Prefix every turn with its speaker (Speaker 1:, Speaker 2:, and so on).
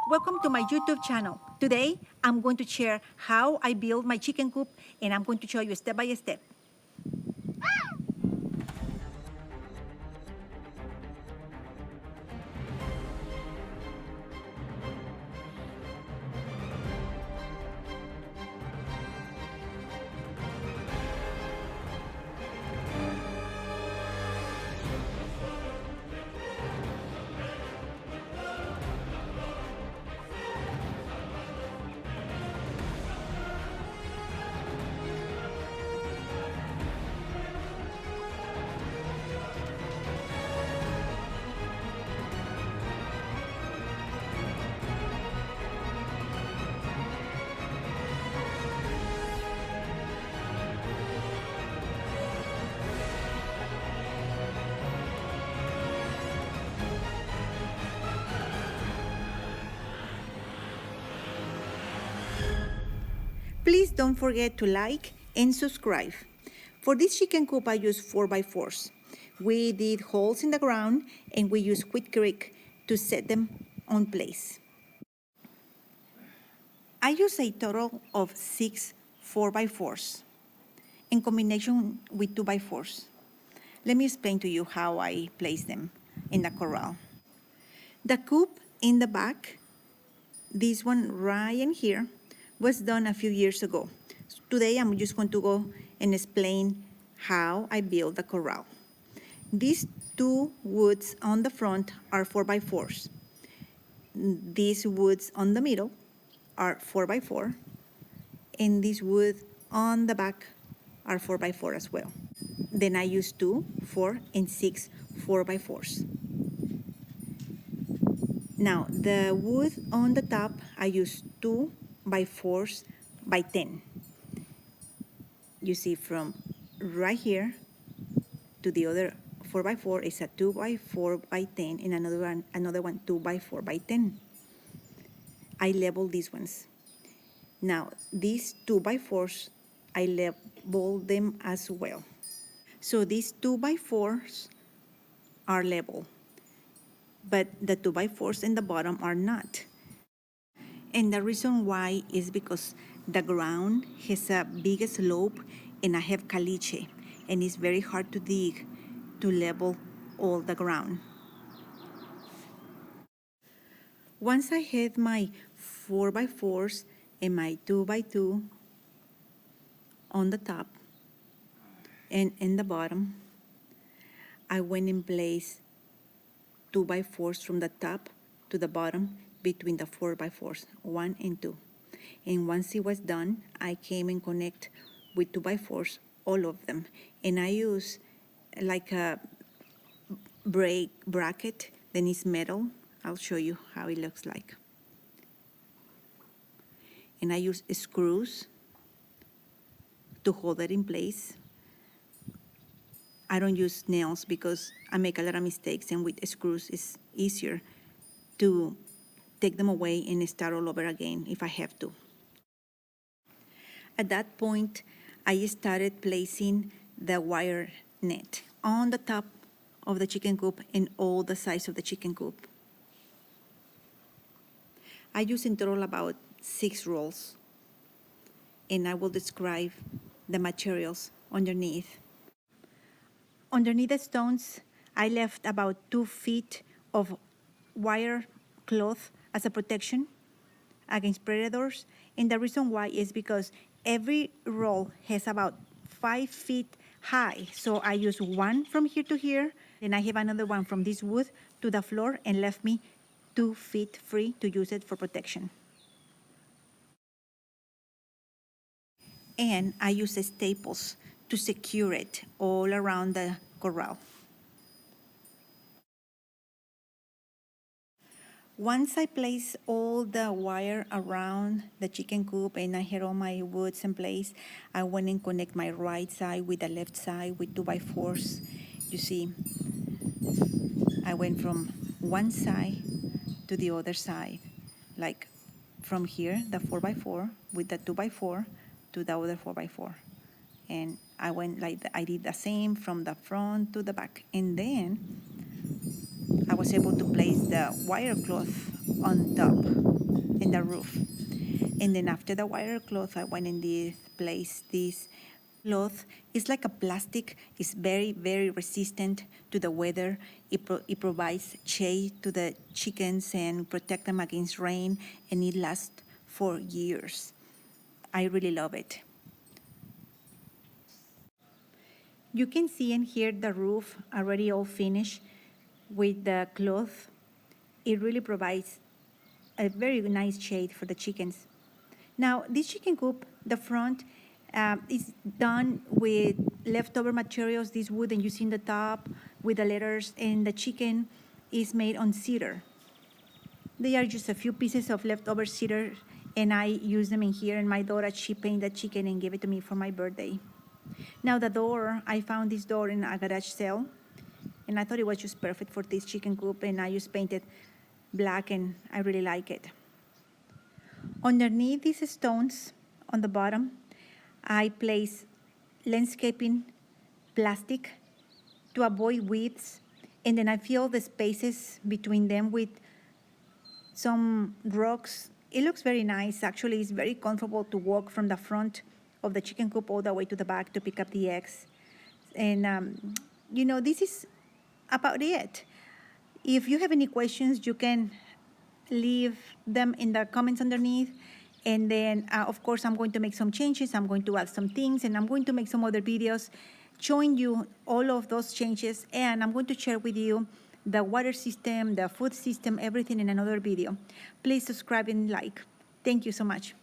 Speaker 1: Welcome to my YouTube channel. Today, I'm going to share how I build my chicken coop, and I'm going to show you step by step. Please don't forget to like and subscribe. For this chicken coop, I use 4x4s. We did holes in the ground and we use quickrete to set them on place. I use a total of 6 4x4s in combination with 2x4s. Let me explain to you how I place them in the corral. The coop in the back, this one right in here, was done a few years ago. Today I'm just going to go and explain how I build the corral. These two woods on the front are 4x4s. These woods on the middle are 4x4, and these wood on the back are 4x4 as well. Then I use 2, 4, and 6 4x4s. Now, the wood on the top, I use 2x4s by 10. You see, from right here to the other 4x4 is a 2x4 by 10, and another one 2x4 by 10. I level these ones. Now, these 2x4s, I level them as well. So these 2x4s are level, but the 2x4s in the bottom are not. And the reason why is because the ground has a big slope and I have caliche, and it's very hard to dig to level all the ground. Once I had my 4x4s and my 2x2 on the top and in the bottom, I went and placed 2x4s from the top to the bottom between the 4x4s, 1 and 2. And once it was done, I came and connect with 2x4s, all of them. And I use like a bracket, then it's metal. I'll show you how it looks like. And I use screws to hold it in place. I don't use nails because I make a lot of mistakes, and with screws it's easier to take them away and start all over again if I have to. At that point, I started placing the wire net on the top of the chicken coop and all the sides of the chicken coop. I use in total about 6 rolls, and I will describe the materials underneath. Underneath the stones, I left about 2 feet of wire cloth as a protection against predators. And the reason why is because every roll has about 5 feet high. So I use one from here to here, and I have another one from this wood to the floor, and left me 2 feet free to use it for protection. And I use staples to secure it all around the corral. Once I place all the wire around the chicken coop and I had all my woods in place, I went and connect my right side with the left side with 2x4s. You see, I went from one side to the other side, like from here, the 4x4 with the 2x4 to the other 4x4. And I went like I did the same from the front to the back. And then I was able to place the wire cloth on top. the roof. And then after the wire cloth, I went and did place this cloth. It's like a plastic. It's very, very resistant to the weather. It provides shade to the chickens and protect them against rain, and it lasts for years. I really love it. You can see and hear the roof already all finished with the cloth. It really provides a very nice shade for the chickens. Now, this chicken coop, the front is done with leftover materials, this wood that you see in the top with the letters, and the chicken is made on cedar. They are just a few pieces of leftover cedar, and I use them in here, and my daughter, she painted the chicken and gave it to me for my birthday. Now the door, I found this door in a garage sale, and I thought it was just perfect for this chicken coop, and I just painted black, and I really like it. Underneath these stones on the bottom, I place landscaping plastic to avoid weeds, and then I fill the spaces between them with some rocks. It looks very nice. Actually, it's very comfortable to walk from the front of the chicken coop all the way to the back to pick up the eggs. And, this is about it. If you have any questions, you can leave them in the comments underneath. And then, of course, I'm going to make some changes. I'm going to add some things, and I'm going to make some other videos showing you all of those changes. And I'm going to share with you the water system, the food system, everything in another video. Please subscribe and like. Thank you so much.